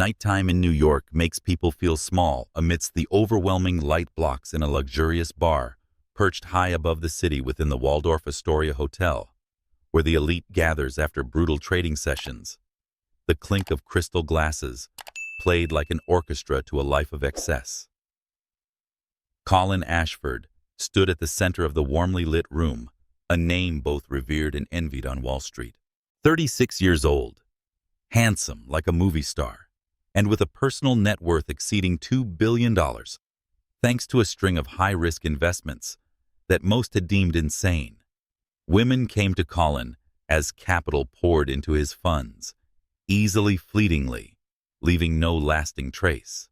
Nighttime in New York makes people feel small amidst the overwhelming light blocks in a luxurious bar perched high above the city within the Waldorf Astoria Hotel, where the elite gathers after brutal trading sessions. The clink of crystal glasses played like an orchestra to a life of excess. Collin Ashford stood at the center of the warmly lit room, a name both revered and envied on Wall Street. 36 years old, handsome like a movie star, and with a personal net worth exceeding $2 billion, thanks to a string of high-risk investments that most had deemed insane. Women came to Collin as capital poured into his funds, easily, fleetingly, leaving no lasting trace.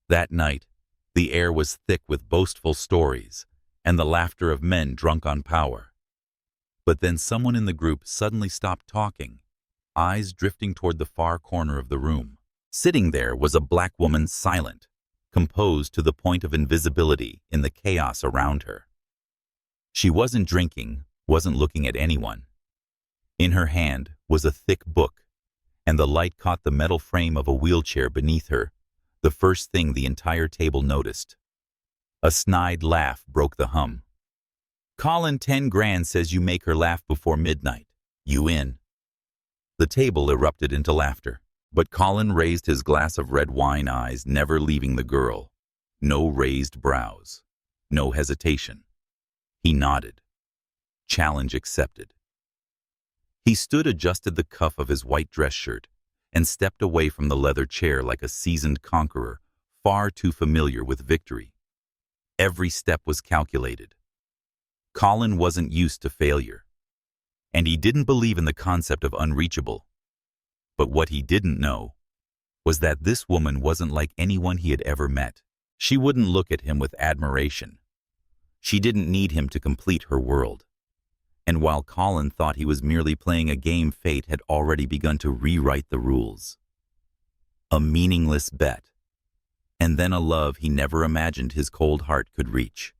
That night, the air was thick with boastful stories and the laughter of men drunk on power. But then someone in the group suddenly stopped talking, eyes drifting toward the far corner of the room. Sitting there was a black woman, silent, composed to the point of invisibility in the chaos around her. She wasn't drinking, wasn't looking at anyone. In her hand was a thick book, and the light caught the metal frame of a wheelchair beneath her, the first thing the entire table noticed. A snide laugh broke the hum. "Collin, 10 grand says you make her laugh before midnight. You in?" The table erupted into laughter, but Collin raised his glass of red wine, eyes never leaving the girl. No raised brows, no hesitation. He nodded. Challenge accepted. He stood, adjusted the cuff of his white dress shirt, and stepped away from the leather chair like a seasoned conqueror, far too familiar with victory. Every step was calculated. Collin wasn't used to failure, and he didn't believe in the concept of unreachable. But what he didn't know was that this woman wasn't like anyone he had ever met. She wouldn't look at him with admiration. She didn't need him to complete her world. And while Collin thought he was merely playing a game, fate had already begun to rewrite the rules. A meaningless bet, and then a love he never imagined his cold heart could reach.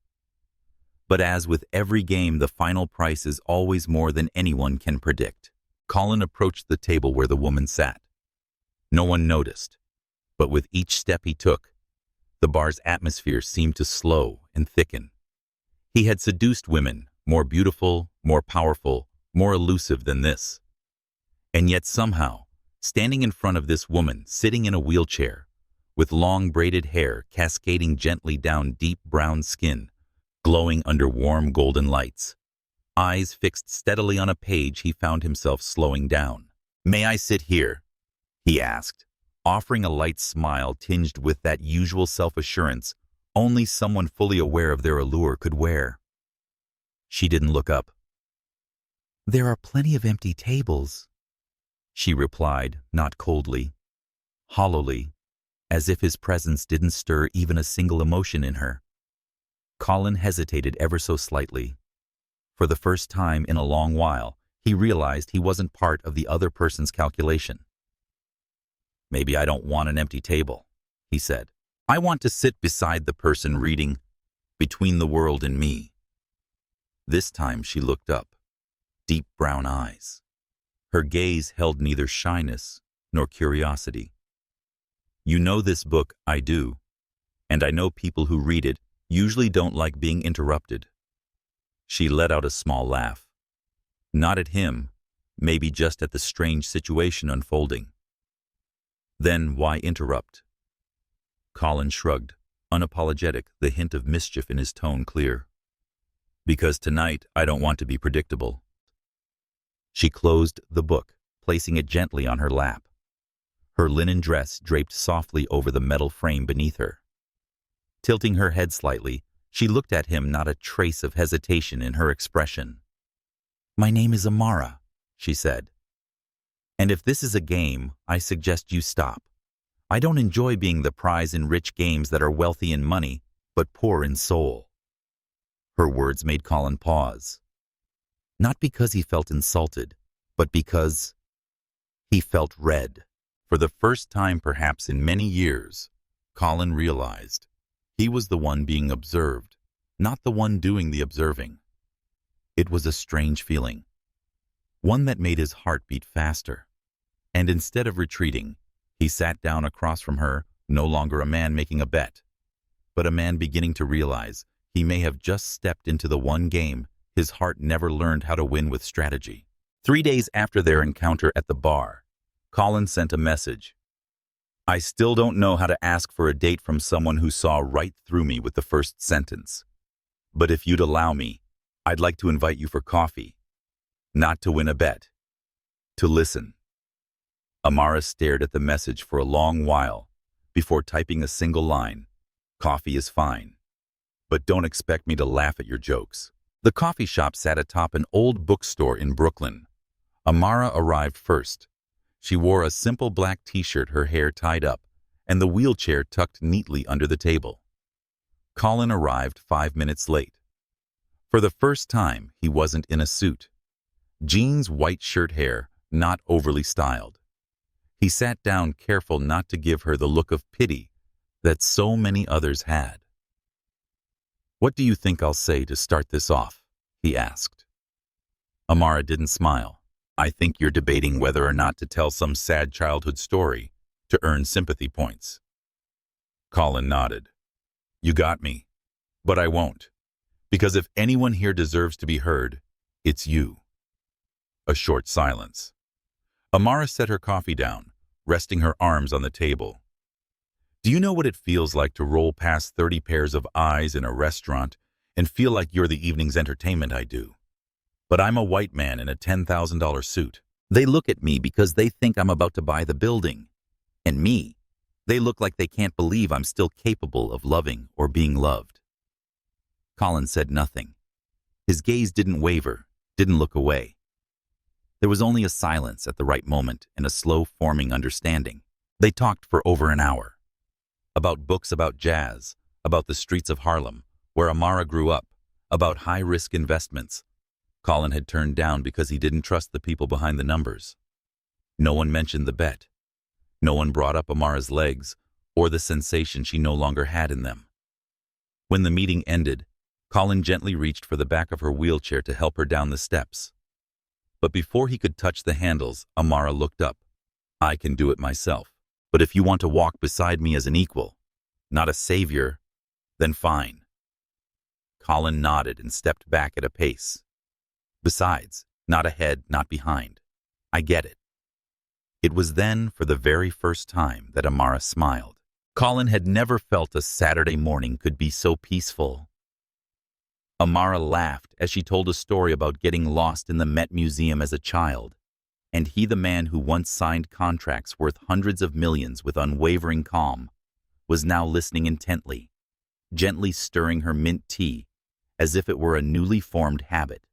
But as with every game, the final price is always more than anyone can predict. Collin approached the table where the woman sat. No one noticed, but with each step he took, the bar's atmosphere seemed to slow and thicken. He had seduced women, more beautiful, more powerful, more elusive than this. And yet somehow, standing in front of this woman, sitting in a wheelchair, with long braided hair cascading gently down deep brown skin, glowing under warm golden lights, eyes fixed steadily on a page, he found himself slowing down. "May I sit here?" he asked, offering a light smile tinged with that usual self-assurance only someone fully aware of their allure could wear. She didn't look up. "There are plenty of empty tables," she replied, not coldly, hollowly, as if his presence didn't stir even a single emotion in her. Collin hesitated ever so slightly. For the first time in a long while, he realized he wasn't part of the other person's calculation. "Maybe I don't want an empty table," he said. "I want to sit beside the person reading Between the World and Me." This time she looked up, deep brown eyes. Her gaze held neither shyness nor curiosity. "You know this book, I do, and I know people who read it usually don't like being interrupted." She let out a small laugh. Not at him, maybe just at the strange situation unfolding. "Then why interrupt?" Collin shrugged, unapologetic, the hint of mischief in his tone clear. "Because tonight I don't want to be predictable." She closed the book, placing it gently on her lap. Her linen dress draped softly over the metal frame beneath her. Tilting her head slightly, she looked at him, not a trace of hesitation in her expression. "My name is Amara," she said. "And if this is a game, I suggest you stop. I don't enjoy being the prize in rich games that are wealthy in money, but poor in soul." Her words made Collin pause. Not because he felt insulted, but because he felt red. For the first time perhaps in many years, Collin realized he was the one being observed, not the one doing the observing. It was a strange feeling, one that made his heart beat faster. And instead of retreating, He sat down across from her, no longer a man making a bet, but a man beginning to realize he may have just stepped into the one game his heart never learned how to win with strategy. 3 days after their encounter at the bar, Collin sent a message. I still don't know how to ask for a date from someone who saw right through me with the first sentence. But if you'd allow me, I'd like to invite you for coffee. Not to win a bet. To listen. Amara stared at the message for a long while before typing a single line. Coffee is fine, but don't expect me to laugh at your jokes. The coffee shop sat atop an old bookstore in Brooklyn. Amara arrived first. She wore a simple black t-shirt, her hair tied up, and the wheelchair tucked neatly under the table. Collin arrived 5 minutes late. For the first time, he wasn't in a suit. Jeans, white shirt, hair, not overly styled. He sat down, careful not to give her the look of pity that so many others had. What do you think I'll say to start this off? He asked. Amara didn't smile. I think you're debating whether or not to tell some sad childhood story to earn sympathy points. Collin nodded. You got me. But I won't. Because if anyone here deserves to be heard, it's you. A short silence. Amara set her coffee down, resting her arms on the table. Do you know what it feels like to roll past 30 pairs of eyes in a restaurant and feel like you're the evening's entertainment? I do. But I'm a white man in a $10,000 suit. They look at me because they think I'm about to buy the building. And me, they look like they can't believe I'm still capable of loving or being loved. Collin said nothing. His gaze didn't waver, didn't look away. There was only a silence at the right moment and a slow-forming understanding. They talked for over an hour. About books, about jazz, about the streets of Harlem, where Amara grew up, about high-risk investments. Collin had turned down because he didn't trust the people behind the numbers. No one mentioned the bet. No one brought up Amara's legs or the sensation she no longer had in them. When the meeting ended, Collin gently reached for the back of her wheelchair to help her down the steps. But before he could touch the handles, Amara looked up. I can do it myself. But if you want to walk beside me as an equal, not a savior, then fine. Collin nodded and stepped back at a pace. Besides, not ahead, not behind. I get it. It was then, for the very first time, that Amara smiled. Collin had never felt a Saturday morning could be so peaceful. Amara laughed as she told a story about getting lost in the Met Museum as a child, and he, the man who once signed contracts worth hundreds of millions with unwavering calm, was now listening intently, gently stirring her mint tea as if it were a newly formed habit.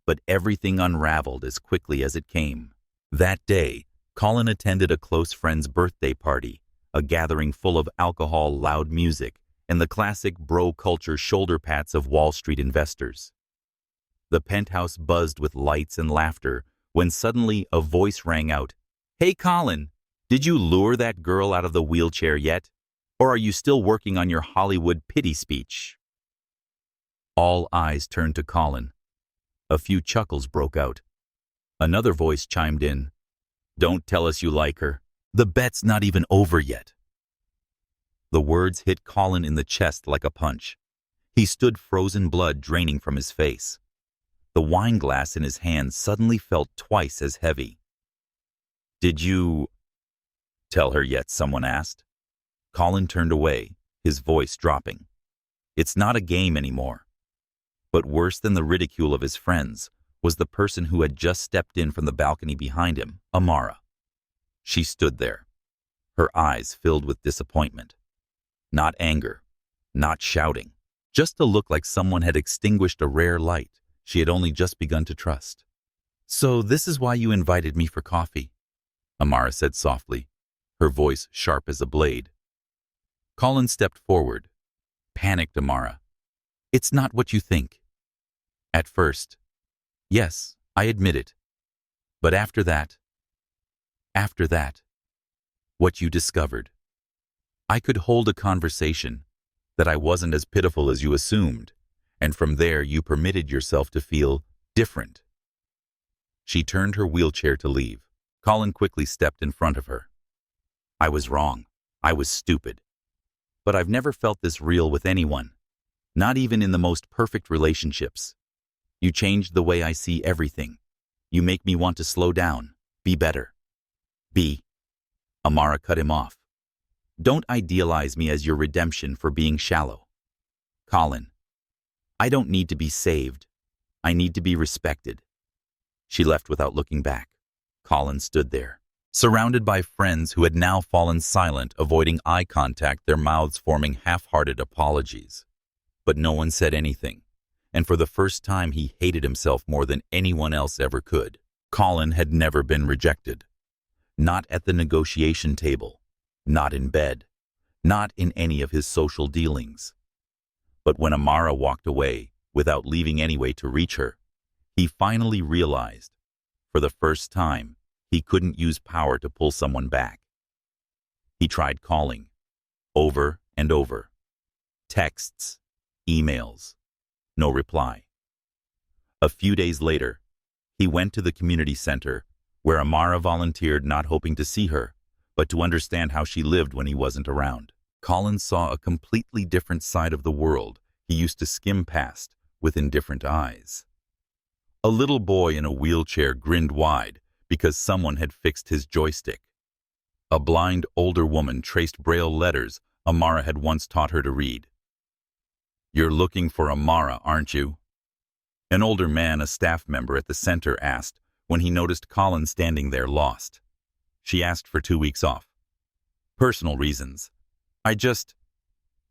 But everything unraveled as quickly as it came. That day, Collin attended a close friend's birthday party, a gathering full of alcohol, loud music, and the classic bro culture shoulder pats of Wall Street investors. The penthouse buzzed with lights and laughter when suddenly a voice rang out, Hey Collin, did you lure that girl out of the wheelchair yet? Or are you still working on your Hollywood pity speech? All eyes turned to Collin. A few chuckles broke out. Another voice chimed in. Don't tell us you like her. The bet's not even over yet. The words hit Collin in the chest like a punch. He stood, frozen blood draining from his face. The wine glass in his hand suddenly felt twice as heavy. Did you tell her yet? Someone asked. Collin turned away, his voice dropping. It's not a game anymore. But worse than the ridicule of his friends was the person who had just stepped in from the balcony behind him, Amara. She stood there, her eyes filled with disappointment. Not anger, not shouting, just a look like someone had extinguished a rare light she had only just begun to trust. So this is why you invited me for coffee, Amara said softly, her voice sharp as a blade. Collin stepped forward. Panicked Amara. It's not what you think. At first, yes, I admit it. But after that, what you discovered. I could hold a conversation, that I wasn't as pitiful as you assumed, and from there you permitted yourself to feel different. She turned her wheelchair to leave. Collin quickly stepped in front of her. I was wrong. I was stupid. But I've never felt this real with anyone, not even in the most perfect relationships. You changed the way I see everything. You make me want to slow down, be better. Amara cut him off. Don't idealize me as your redemption for being shallow. Collin, I don't need to be saved. I need to be respected. She left without looking back. Collin stood there, surrounded by friends who had now fallen silent, avoiding eye contact, their mouths forming half-hearted apologies. But no one said anything, and for the first time he hated himself more than anyone else ever could. Collin had never been rejected. Not at the negotiation table, not in bed, not in any of his social dealings. But when Amara walked away, without leaving any way to reach her, he finally realized, for the first time, he couldn't use power to pull someone back. He tried calling, over and over. Texts, emails, no reply. A few days later, he went to the community center, where Amara volunteered, not hoping to see her, but to understand how she lived when he wasn't around. Collin saw a completely different side of the world he used to skim past with indifferent eyes. A little boy in a wheelchair grinned wide because someone had fixed his joystick. A blind older woman traced Braille letters Amara had once taught her to read. "You're looking for Amara, aren't you?" An older man, a staff member at the center, asked when he noticed Collin standing there lost. She asked for 2 weeks off. "Personal reasons. I just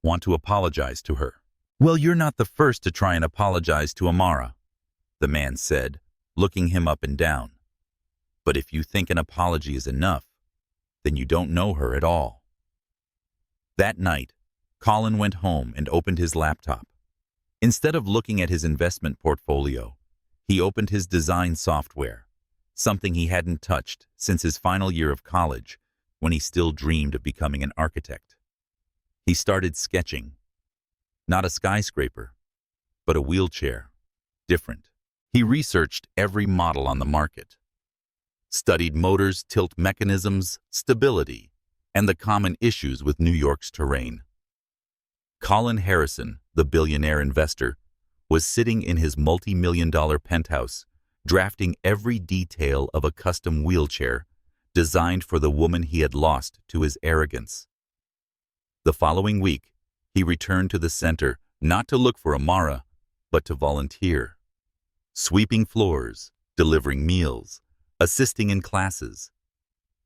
want to apologize to her." "Well, you're not the first to try and apologize to Amara," the man said, looking him up and down. "But if you think an apology is enough, then you don't know her at all." That night, Collin went home and opened his laptop. Instead of looking at his investment portfolio, he opened his design software, something he hadn't touched since his final year of college, when he still dreamed of becoming an architect. He started sketching. Not a skyscraper, but a wheelchair. Different. He researched every model on the market, studied motors, tilt mechanisms, stability, and the common issues with New York's terrain. Collin Harrison, the billionaire investor, was sitting in his multi-million-dollar penthouse, drafting every detail of a custom wheelchair designed for the woman he had lost to his arrogance. The following week, he returned to the center, not to look for Amara, but to volunteer. Sweeping floors, delivering meals, assisting in classes.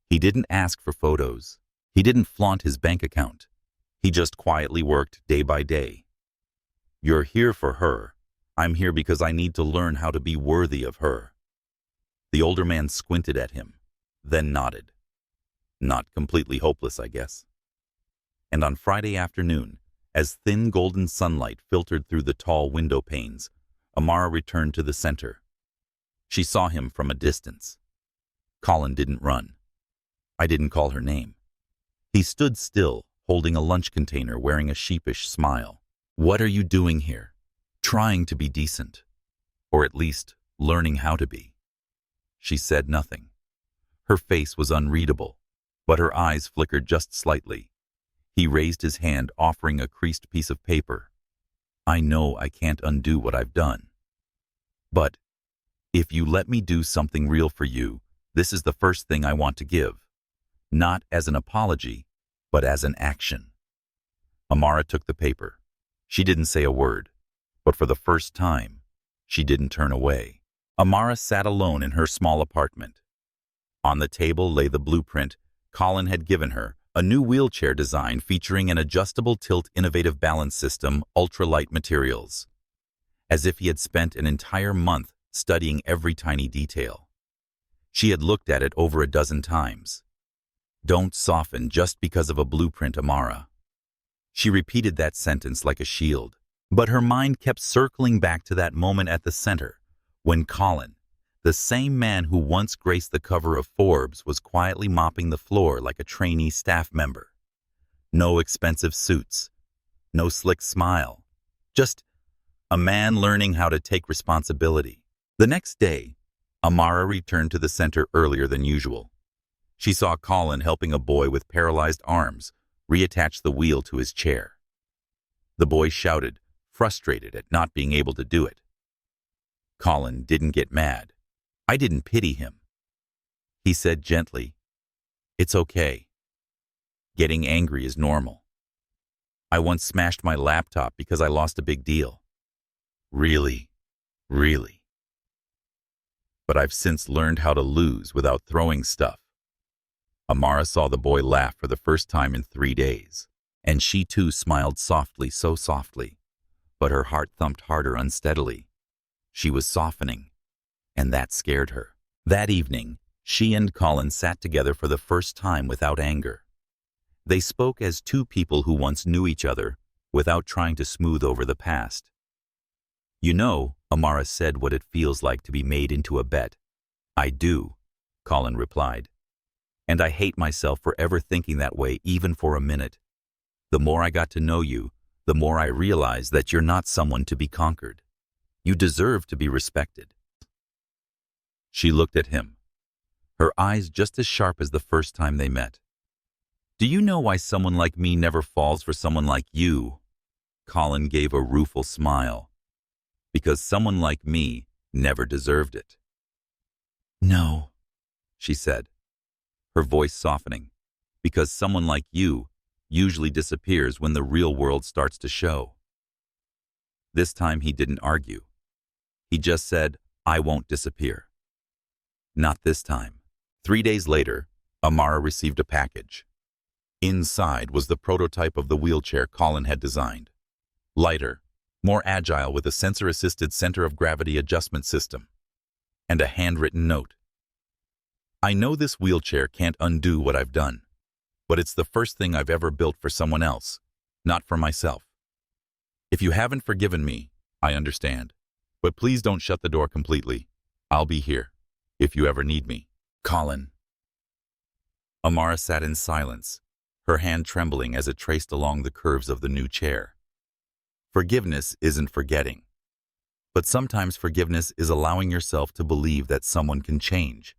He didn't ask for photos. He didn't flaunt his bank account. He just quietly worked day by day. "You're here for her. I'm here because I need to learn how to be worthy of her." The older man squinted at him, then nodded. Not completely hopeless, I guess. And on Friday afternoon, as thin golden sunlight filtered through the tall window panes, Amara returned to the center. She saw him from a distance. Collin didn't run. I didn't call her name. He stood still, holding a lunch container, wearing a sheepish smile. "What are you doing here?" "Trying to be decent. Or at least, learning how to be." She said nothing. Her face was unreadable, but her eyes flickered just slightly. He raised his hand, offering a creased piece of paper. "I know I can't undo what I've done. But if you let me do something real for you, this is the first thing I want to give. Not as an apology, but as an action." Amara took the paper. She didn't say a word, but for the first time, she didn't turn away. Amara sat alone in her small apartment. On the table lay the blueprint Collin had given her, a new wheelchair design featuring an adjustable tilt innovative balance system, ultralight materials. As if he had spent an entire month studying every tiny detail. She had looked at it over a dozen times. "Don't soften just because of a blueprint, Amara." She repeated that sentence like a shield, but her mind kept circling back to that moment at the center, when Collin, the same man who once graced the cover of Forbes, was quietly mopping the floor like a trainee staff member. No expensive suits, no slick smile, just a man learning how to take responsibility. The next day, Amara returned to the center earlier than usual. She saw Collin helping a boy with paralyzed arms reattach the wheel to his chair. The boy shouted, frustrated at not being able to do it. Collin didn't get mad. I didn't pity him. He said gently, "It's okay. Getting angry is normal. I once smashed my laptop because I lost a big deal. Really. But I've since learned how to lose without throwing stuff." Amara saw the boy laugh for the first time in 3 days, and she too smiled softly, so softly, but her heart thumped harder unsteadily. She was softening, and that scared her. That evening, she and Collin sat together for the first time without anger. They spoke as two people who once knew each other without trying to smooth over the past. "You know," Amara said, "what it feels like to be made into a bet." "I do," Collin replied. "And I hate myself for ever thinking that way, even for a minute. The more I got to know you, the more I realized that you're not someone to be conquered. You deserve to be respected." She looked at him, her eyes just as sharp as the first time they met. "Do you know why someone like me never falls for someone like you?" Collin gave a rueful smile. "Because someone like me never deserved it." "No," she said, her voice softening. "Because someone like you usually disappears when the real world starts to show." This time he didn't argue. He just said, "I won't disappear." Not this time. 3 days later, Amara received a package. Inside was the prototype of the wheelchair Collin had designed. Lighter, more agile with a sensor-assisted center of gravity adjustment system. And a handwritten note. "I know this wheelchair can't undo what I've done, but it's the first thing I've ever built for someone else, not for myself. If you haven't forgiven me, I understand, but please don't shut the door completely. I'll be here, if you ever need me. Collin." Amara sat in silence, her hand trembling as it traced along the curves of the new chair. Forgiveness isn't forgetting, but sometimes forgiveness is allowing yourself to believe that someone can change,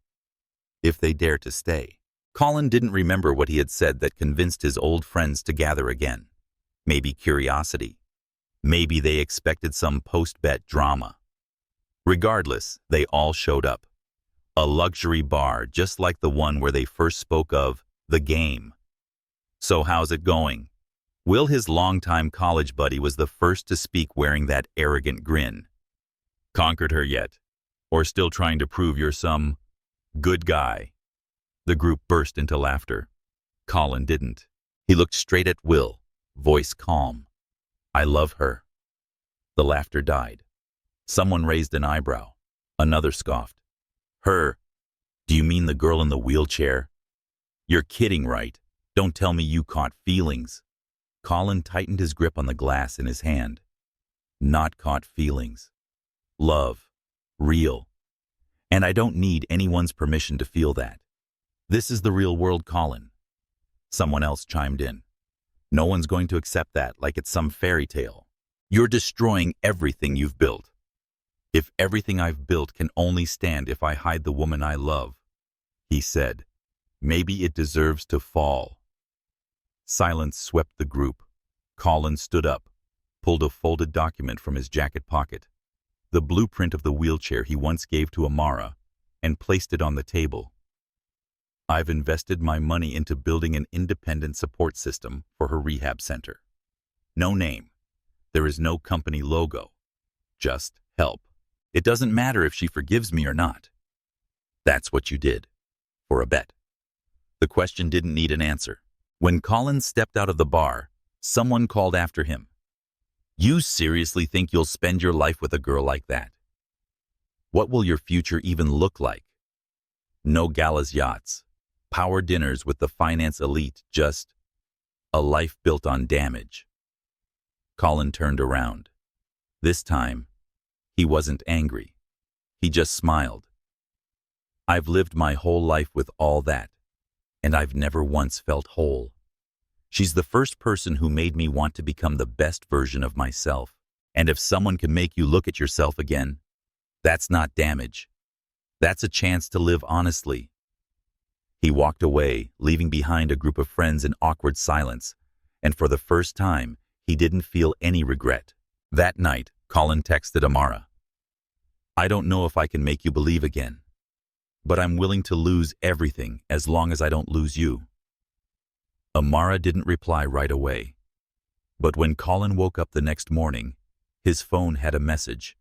if they dare to stay. Collin didn't remember what he had said that convinced his old friends to gather again. Maybe curiosity. Maybe they expected some post-bet drama. Regardless, they all showed up. A luxury bar just like the one where they first spoke of the game. "So how's it going?" Will, his longtime college buddy, was the first to speak wearing that arrogant grin. "Conquered her yet? Or still trying to prove you're some good guy?" The group burst into laughter. Collin didn't. He looked straight at Will, voice calm. "I love her." The laughter died. Someone raised an eyebrow. Another scoffed. "Her? Do you mean the girl in the wheelchair? You're kidding, right? Don't tell me you caught feelings." Collin tightened his grip on the glass in his hand. "Not caught feelings. Love. Real. And I don't need anyone's permission to feel that. This is the real world, Collin." Someone else chimed in. "No one's going to accept that like it's some fairy tale. You're destroying everything you've built. If everything I've built can only stand if I hide the woman I love," he said, "maybe it deserves to fall." Silence swept the group. Collin stood up, pulled a folded document from his jacket pocket, the blueprint of the wheelchair he once gave to Amara, and placed it on the table. "I've invested my money into building an independent support system for her rehab center. No name. There is no company logo. Just help. It doesn't matter if she forgives me or not." That's what you did. For a bet. The question didn't need an answer. When Collin stepped out of the bar, someone called after him. "You seriously think you'll spend your life with a girl like that? What will your future even look like? No galas yachts, power dinners with the finance elite, just a life built on damage." Collin turned around. This time, he wasn't angry. He just smiled. "I've lived my whole life with all that, and I've never once felt whole. She's the first person who made me want to become the best version of myself. And if someone can make you look at yourself again, that's not damage. That's a chance to live honestly." He walked away, leaving behind a group of friends in awkward silence, and for the first time, he didn't feel any regret. That night, Collin texted Amara. "I don't know if I can make you believe again, but I'm willing to lose everything as long as I don't lose you." Amara didn't reply right away, but when Collin woke up the next morning, his phone had a message.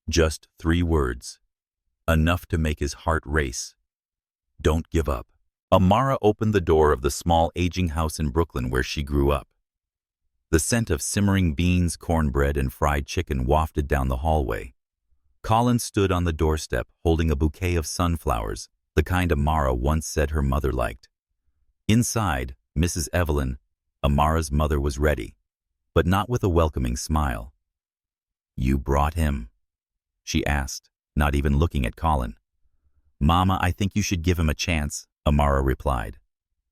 Just 3 words, enough to make his heart race. "Don't give up." Amara opened the door of the small aging house in Brooklyn where she grew up. The scent of simmering beans, cornbread, and fried chicken wafted down the hallway. Collin stood on the doorstep holding a bouquet of sunflowers, the kind Amara once said her mother liked. Inside, Mrs. Evelyn, Amara's mother, was ready, but not with a welcoming smile. "You brought him?" she asked, not even looking at Collin. "Mama, I think you should give him a chance," Amara replied.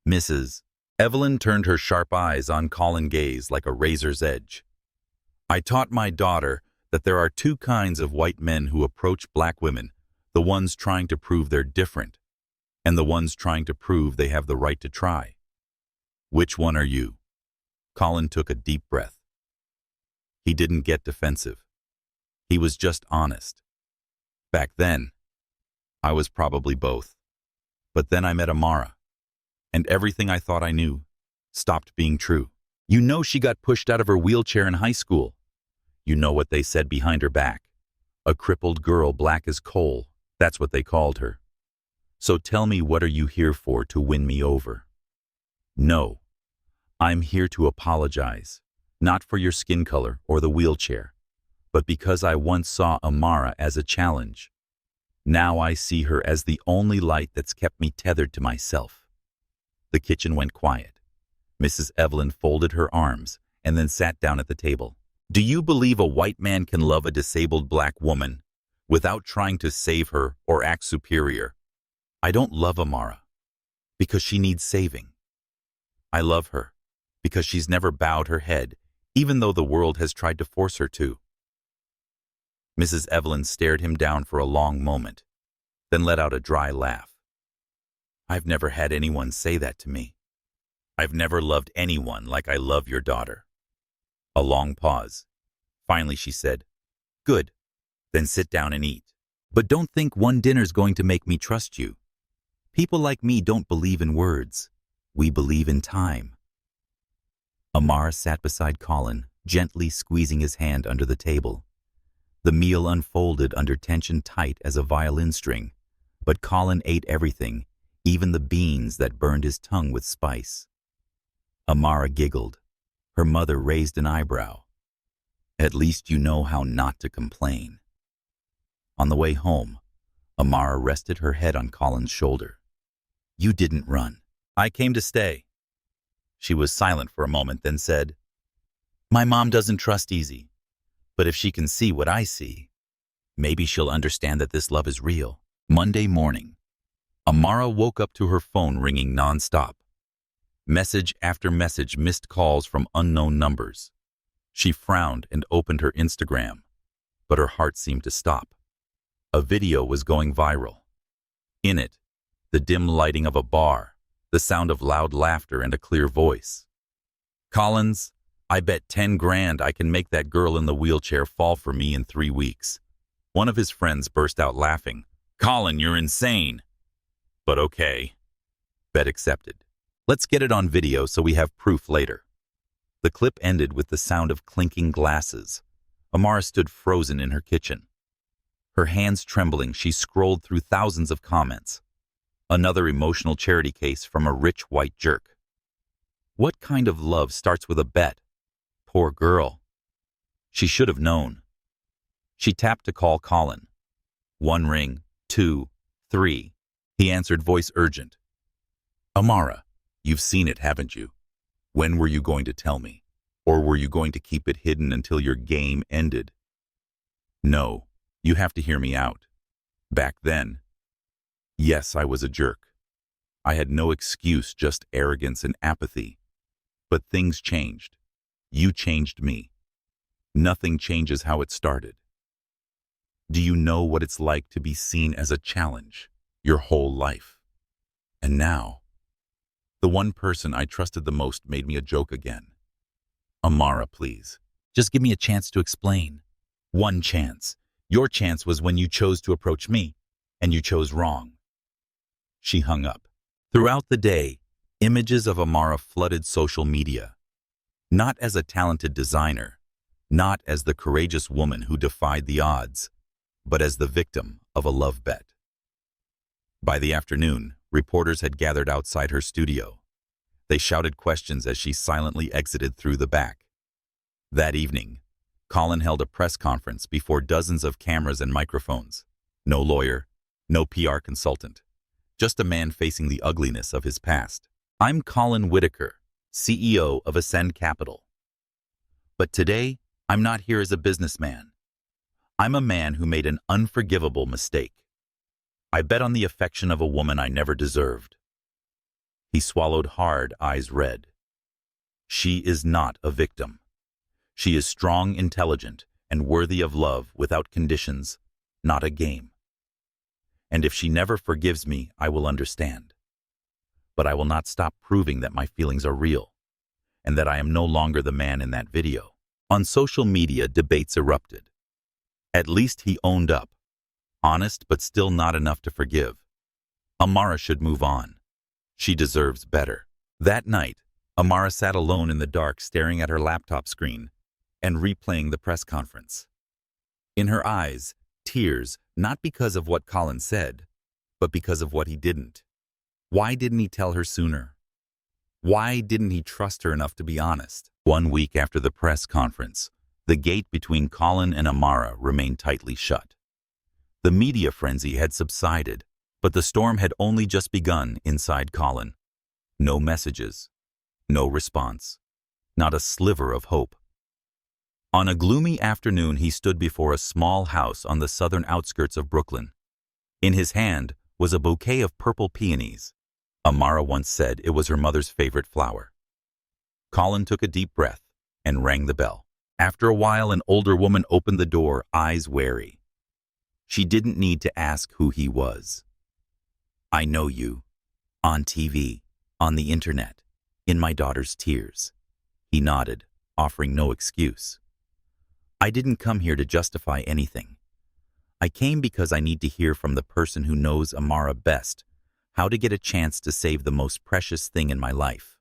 Mrs. Evelyn turned her sharp eyes on Collin's gaze like a razor's edge. "I taught my daughter that there are 2 kinds of white men who approach black women, the ones trying to prove they're different, and the ones trying to prove they have the right to try. Which one are you?" Collin took a deep breath. He didn't get defensive. He was just honest. "Back then, I was probably both. But then I met Amara, and everything I thought I knew stopped being true. You know, she got pushed out of her wheelchair in high school. You know what they said behind her back. A crippled girl black as coal, that's what they called her. So tell me, what are you here for, to win me over?" "No, I'm here to apologize, not for your skin color or the wheelchair, but because I once saw Amara as a challenge. Now I see her as the only light that's kept me tethered to myself." The kitchen went quiet. Mrs. Evelyn folded her arms and then sat down at the table. "Do you believe a white man can love a disabled black woman without trying to save her or act superior? I don't love Amara because she needs saving. I love her because she's never bowed her head, even though the world has tried to force her to." Mrs. Evelyn stared him down for a long moment, then let out a dry laugh. "I've never had anyone say that to me. I've never loved anyone like I love your daughter." A long pause. Finally she said, "Good, then sit down and eat. But don't think one dinner's going to make me trust you. People like me don't believe in words. We believe in time." Amara sat beside Collin, gently squeezing his hand under the table. The meal unfolded under tension tight as a violin string, but Collin ate everything, even the beans that burned his tongue with spice. Amara giggled. Her mother raised an eyebrow. "At least you know how not to complain." On the way home, Amara rested her head on Collin's shoulder. "You didn't run. I came to stay." She was silent for a moment, then said, "My mom doesn't trust Easy. But if she can see what I see, maybe she'll understand that this love is real." Monday morning, Amara woke up to her phone ringing nonstop. Message after message, missed calls from unknown numbers. She frowned and opened her Instagram, but her heart seemed to stop. A video was going viral. In it, the dim lighting of a bar, the sound of loud laughter and a clear voice. "Collins, I bet 10 grand I can make that girl in the wheelchair fall for me in 3 weeks. One of his friends burst out laughing. "Collin, you're insane." But okay. Bet accepted. Let's get it on video so we have proof later. The clip ended with the sound of clinking glasses. Amara stood frozen in her kitchen. Her hands trembling, she scrolled through thousands of comments. Another emotional charity case from a rich white jerk. What kind of love starts with a bet? Poor girl. She should have known. She tapped to call Collin. 1 ring, 2, 3. He answered, voice urgent. "Amara, you've seen it, haven't you? When were you going to tell me? Or were you going to keep it hidden until your game ended?" "No, you have to hear me out. Back then, yes, I was a jerk. I had no excuse, just arrogance and apathy. But things changed. You changed me. Nothing changes how it started. Do you know what it's like to be seen as a challenge your whole life? And now, the one person I trusted the most made me a joke again. Amara, please. Just give me a chance to explain. One chance. Your chance was when you chose to approach me, and you chose wrong. She hung up. Throughout the day, images of Amara flooded social media. Not as a talented designer, not as the courageous woman who defied the odds, but as the victim of a love bet. By the afternoon, reporters had gathered outside her studio. They shouted questions as she silently exited through the back. That evening, Collin held a press conference before dozens of cameras and microphones. No lawyer, no PR consultant, just a man facing the ugliness of his past. I'm Collin Whitaker, CEO of Ascend Capital. But today, I'm not here as a businessman. I'm a man who made an unforgivable mistake. I bet on the affection of a woman I never deserved. He swallowed hard, eyes red. She is not a victim. She is strong, intelligent, and worthy of love without conditions, not a game. And if she never forgives me, I will understand. But I will not stop proving that my feelings are real, and that I am no longer the man in that video. On social media, debates erupted. At least he owned up. Honest, but still not enough to forgive. Amara should move on. She deserves better. That night, Amara sat alone in the dark, staring at her laptop screen and replaying the press conference. In her eyes, tears, not because of what Collin said, but because of what he didn't. Why didn't he tell her sooner? Why didn't he trust her enough to be honest? 1 week after the press conference, the gate between Collin and Amara remained tightly shut. The media frenzy had subsided, but the storm had only just begun inside Collin. No messages, no response, not a sliver of hope. On a gloomy afternoon, he stood before a small house on the southern outskirts of Brooklyn. In his hand was a bouquet of purple peonies. Amara once said it was her mother's favorite flower. Collin took a deep breath and rang the bell. After a while, an older woman opened the door, eyes wary. She didn't need to ask who he was. I know you. On TV, on the internet, in my daughter's tears. He nodded, offering no excuse. I didn't come here to justify anything. I came because I need to hear from the person who knows Amara best how to get a chance to save the most precious thing in my life.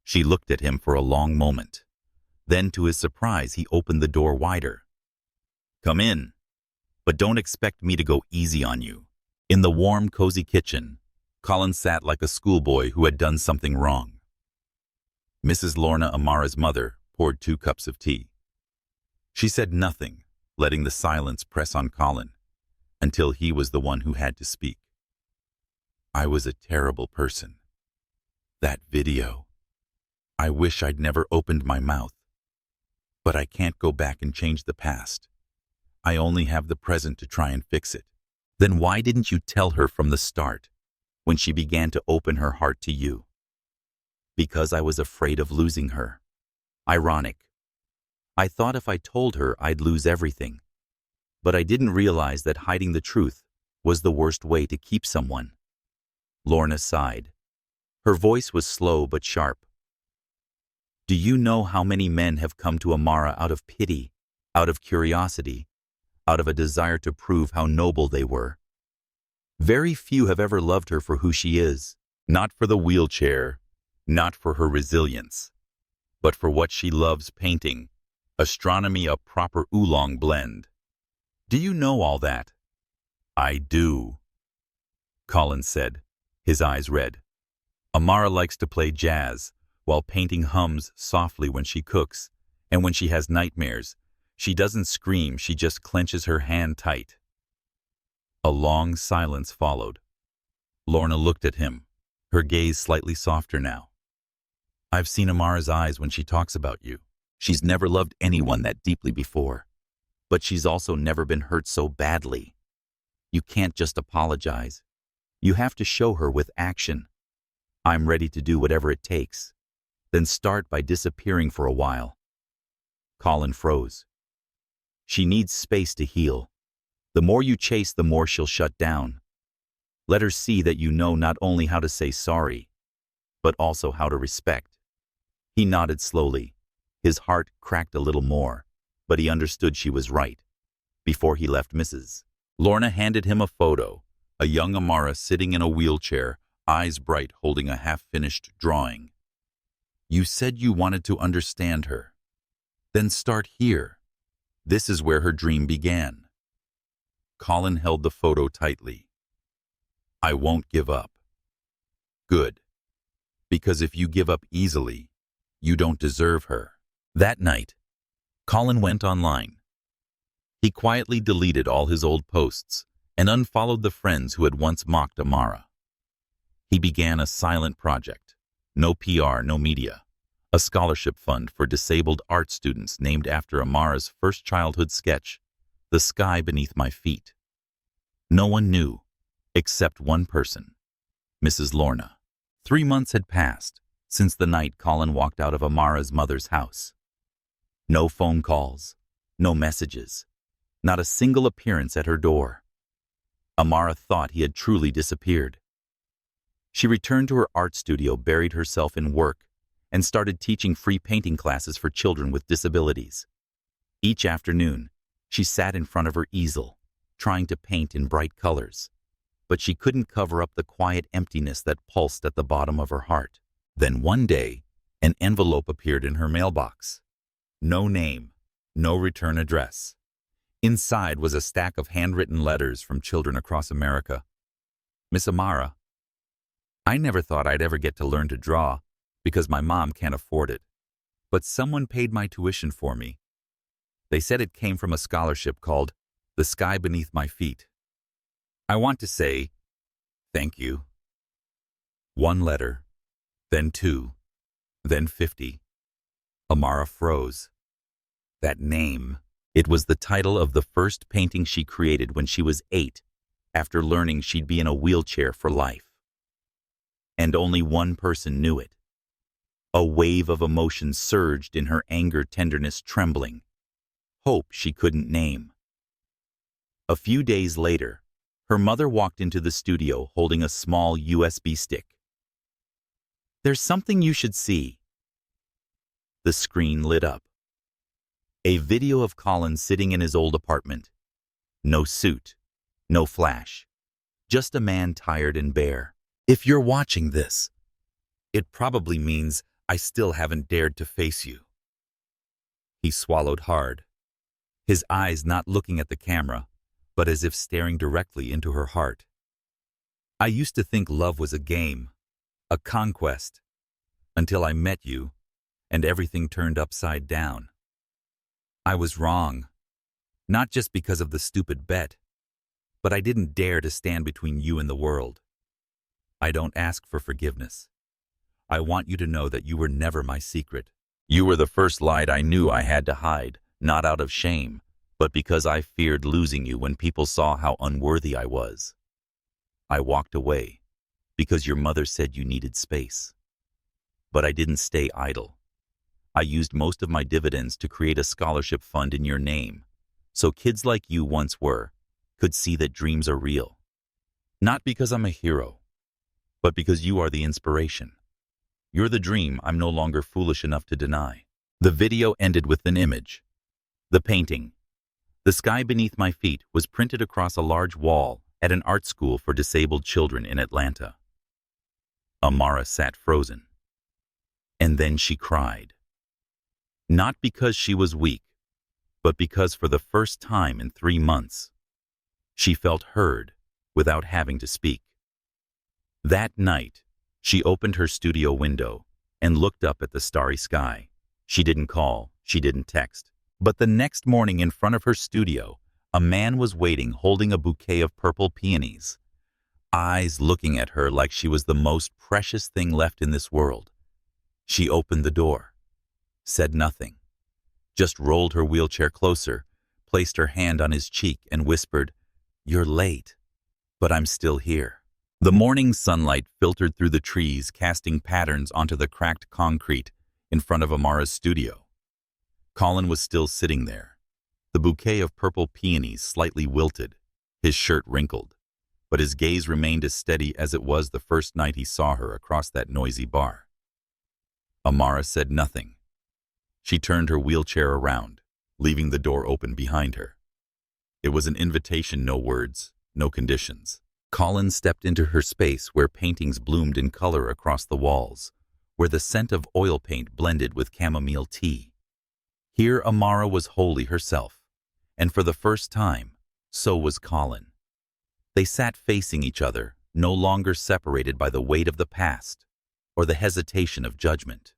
She looked at him for a long moment. Then, to his surprise, he opened the door wider. Come in, but don't expect me to go easy on you. In the warm, cozy kitchen, Collin sat like a schoolboy who had done something wrong. Mrs. Lorna, Amara's mother, poured 2 cups of tea. She said nothing, letting the silence press on Collin, until he was the one who had to speak. I was a terrible person. That video. I wish I'd never opened my mouth. But I can't go back and change the past. I only have the present to try and fix it. Then why didn't you tell her from the start, when she began to open her heart to you? Because I was afraid of losing her. Ironic. I thought if I told her, I'd lose everything. But I didn't realize that hiding the truth was the worst way to keep someone. Lorna sighed. Her voice was slow but sharp. Do you know how many men have come to Amara out of pity, out of curiosity, out of a desire to prove how noble they were? Very few have ever loved her for who she is, not for the wheelchair, not for her resilience, but for what she loves painting, astronomy, a proper oolong blend. Do you know all that? I do, Collin said, his eyes red. Amara likes to play jazz, while painting hums softly when she cooks, and when she has nightmares, she doesn't scream, she just clenches her hand tight. A long silence followed. Lorna looked at him, her gaze slightly softer now. I've seen Amara's eyes when she talks about you. She's never loved anyone that deeply before, but she's also never been hurt so badly. You can't just apologize. You have to show her with action. I'm ready to do whatever it takes. Then start by disappearing for a while. Collin froze. She needs space to heal. The more you chase, the more she'll shut down. Let her see that you know not only how to say sorry, but also how to respect. He nodded slowly. His heart cracked a little more, but he understood she was right. Before he left Mrs. Lorna handed him a photo, a young Amara sitting in a wheelchair, eyes bright, holding a half-finished drawing. You said you wanted to understand her. Then start here. This is where her dream began. Collin held the photo tightly. I won't give up. Good. Because if you give up easily, you don't deserve her. That night, Collin went online. He quietly deleted all his old posts and unfollowed the friends who had once mocked Amara. He began a silent project. No PR, no media. A scholarship fund for disabled art students named after Amara's first childhood sketch, The Sky Beneath My Feet. No one knew, except one person, Mrs. Lorna. 3 months had passed since the night Collin walked out of Amara's mother's house. No phone calls, no messages, not a single appearance at her door. Amara thought he had truly disappeared. She returned to her art studio, buried herself in work, and started teaching free painting classes for children with disabilities. Each afternoon, she sat in front of her easel, trying to paint in bright colors. But she couldn't cover up the quiet emptiness that pulsed at the bottom of her heart. Then one day, an envelope appeared in her mailbox. No name, no return address. Inside was a stack of handwritten letters from children across America. Miss Amara, I never thought I'd ever get to learn to draw because my mom can't afford it. But someone paid my tuition for me. They said it came from a scholarship called The Sky Beneath My Feet. I want to say, thank you. 1 letter, then 2, then 50. Amara froze. That name, it was the title of the first painting she created when she was 8, after learning she'd be in a wheelchair for life. And only one person knew it. A wave of emotion surged in her, anger, tenderness, trembling. Hope she couldn't name. A few days later, her mother walked into the studio holding a small USB stick. There's something you should see. The screen lit up. A video of Collin sitting in his old apartment. No suit, no flash, just a man tired and bare. If you're watching this, it probably means I still haven't dared to face you. He swallowed hard, his eyes not looking at the camera, but as if staring directly into her heart. I used to think love was a game, a conquest, until I met you, and everything turned upside down. I was wrong, not just because of the stupid bet, but I didn't dare to stand between you and the world. I don't ask for forgiveness. I want you to know that you were never my secret. You were the first light I knew I had to hide, not out of shame, but because I feared losing you when people saw how unworthy I was. I walked away because your mother said you needed space. But I didn't stay idle. I used most of my dividends to create a scholarship fund in your name, so kids like you once were could see that dreams are real. Not because I'm a hero, but because you are the inspiration. You're the dream I'm no longer foolish enough to deny. The video ended with an image. The painting, The Sky Beneath My Feet, was printed across a large wall at an art school for disabled children in Atlanta. Amara sat frozen. And then she cried. Not because she was weak, but because for the first time in 3 months, she felt heard without having to speak. That night, she opened her studio window and looked up at the starry sky. She didn't call, she didn't text. But the next morning in front of her studio, a man was waiting holding a bouquet of purple peonies, eyes looking at her like she was the most precious thing left in this world. She opened the door, said nothing, just rolled her wheelchair closer, placed her hand on his cheek and whispered, "You're late, but I'm still here." The morning sunlight filtered through the trees, casting patterns onto the cracked concrete in front of Amara's studio. Collin was still sitting there, the bouquet of purple peonies slightly wilted, his shirt wrinkled, but his gaze remained as steady as it was the first night he saw her across that noisy bar. Amara said nothing. She turned her wheelchair around, leaving the door open behind her. It was an invitation, no words, no conditions. Collin stepped into her space where paintings bloomed in color across the walls, where the scent of oil paint blended with chamomile tea. Here Amara was wholly herself, and for the first time, so was Collin. They sat facing each other, no longer separated by the weight of the past or the hesitation of judgment.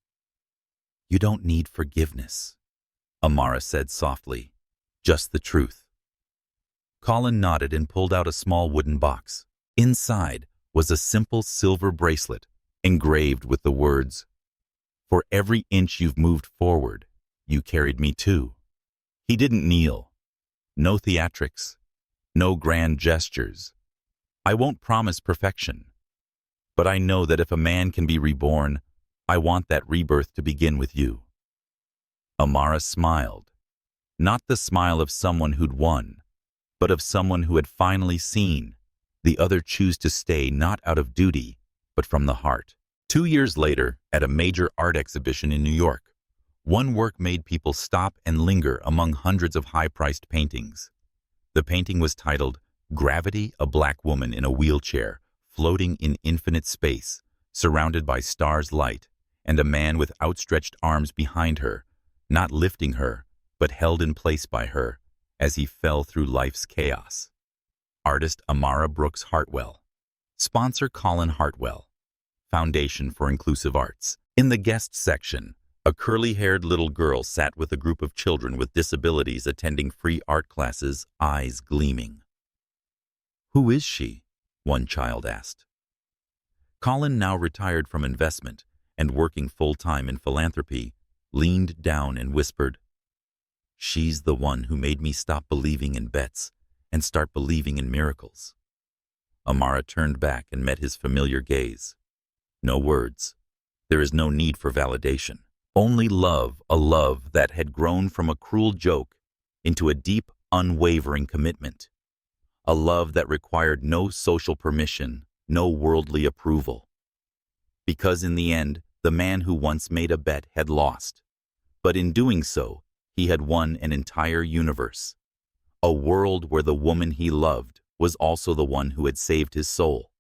"You don't need forgiveness," Amara said softly, "just the truth." Collin nodded and pulled out a small wooden box. Inside was a simple silver bracelet engraved with the words, "For every inch you've moved forward, you carried me too." He didn't kneel. No theatrics. No grand gestures. "I won't promise perfection, but I know that if a man can be reborn, I want that rebirth to begin with you." Amara smiled. Not the smile of someone who'd won, but of someone who had finally seen the other choose to stay not out of duty, but from the heart. 2 years later, at a major art exhibition in New York, one work made people stop and linger among hundreds of high-priced paintings. The painting was titled, "Gravity, a Black Woman in a Wheelchair, Floating in Infinite Space, Surrounded by Stars' Light, and a Man with Outstretched Arms Behind Her, Not Lifting Her, but Held in Place by Her, as He Fell Through Life's Chaos." Artist Amara Hartwell. Sponsor Collin Hartwell. Foundation for Inclusive Arts. In the guest section, a curly-haired little girl sat with a group of children with disabilities attending free art classes, eyes gleaming. "Who is she?" one child asked. Collin, now retired from investment and working full-time in philanthropy, leaned down and whispered, "She's the one who made me stop believing in bets and start believing in miracles." Amara turned back and met his familiar gaze. No words. There is no need for validation. Only love, a love that had grown from a cruel joke into a deep, unwavering commitment. A love that required no social permission, no worldly approval. Because in the end, the man who once made a bet had lost. But in doing so, he had won an entire universe. A world where the woman he loved was also the one who had saved his soul.